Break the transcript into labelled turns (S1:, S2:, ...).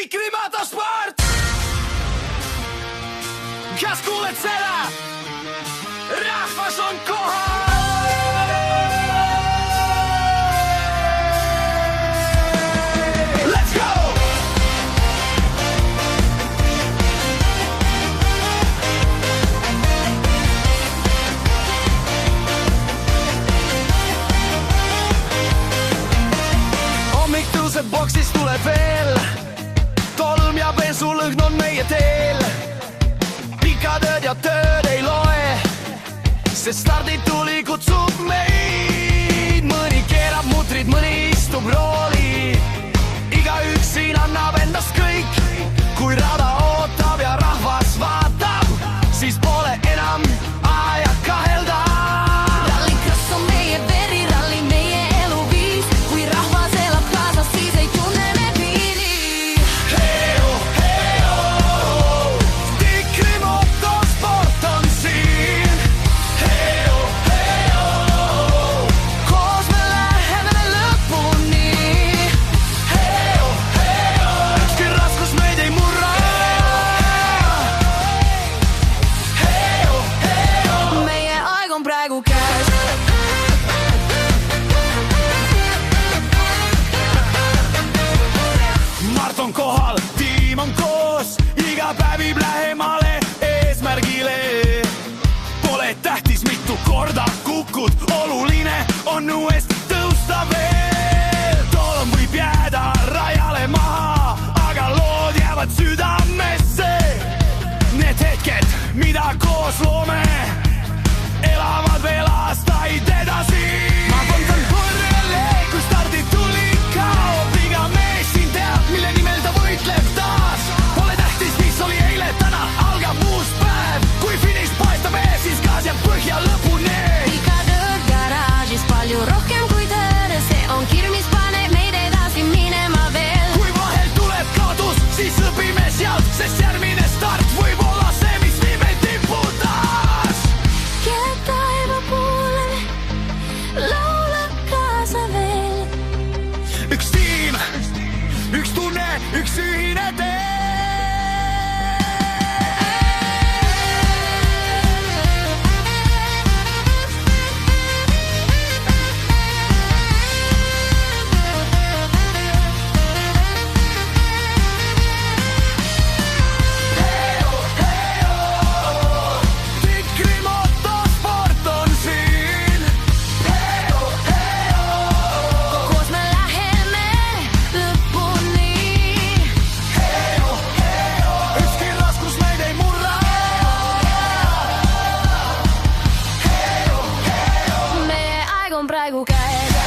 S1: Tikrimaatosport! Kas kuuled seda? Rahvas on kohal! Let's go! Hommik tõuseb, boksis tuleb veel. Tolm ja pesulõhn on meie teel. Pikad ööd ja tööd ei loe, sest stardituli kutsub meid. Mõni keerab mutrid, mõni istub rooli. Igaüks siin annab endast kõik. Kui rada ootab ja rahvas vaatab, siis pole enam aega kahelda.
S2: Rallikross on meie veri, ralli meie eluviis. Kui rahvas elab kaasas, siis ei tunne me piiri.
S1: Heo, heo, Tikrimaatosport on siin. Heo, heo, koos me läheme lõpuni. Heo, heo, ükski raskus meid ei murra. Heo, heo,
S2: Meie aeg on praegu käes.
S1: Mart on kohal, tiim on koos. Iga päev viib lähemale eesmärgile. Pole tähtis, mitu korda kukud, oluline on uuesti tõusta veel. Tolm võib jääda rajale maha, aga lood jäävad südamesse. Need hetked, mida koos loome, elavad veel aastaid edasi. Ma vantan korrale, kui stardituli kaob. Iga mees siin teab, mille nimel ta võitleb taas. Pole tähtis, mis oli eile, täna algab uus päev. Kui finiš paistab ees, siis gaas jääb põhja lõpuni.
S2: Pikad ööd garaažis, palju rohkem kui töö. See on kirm, mis paneb meid edasi minema veel.
S1: Kui vahel tuleb kaotus, siis õpime sealt, sest järgmine start võib olla see, mis viib meid tippu taas.
S2: Keeled taeva poole, laulab kaasa veel.
S1: Üks tiim, üks tunne, üks ühine tee. Heo, heo, Tikrimaatosport on siin. Heo, heo,
S2: Koos me läheme lõpuni.
S1: heo, heo, ükski raskus meid ei murra. Heo, heo.
S2: Meie aeg on praegu käes.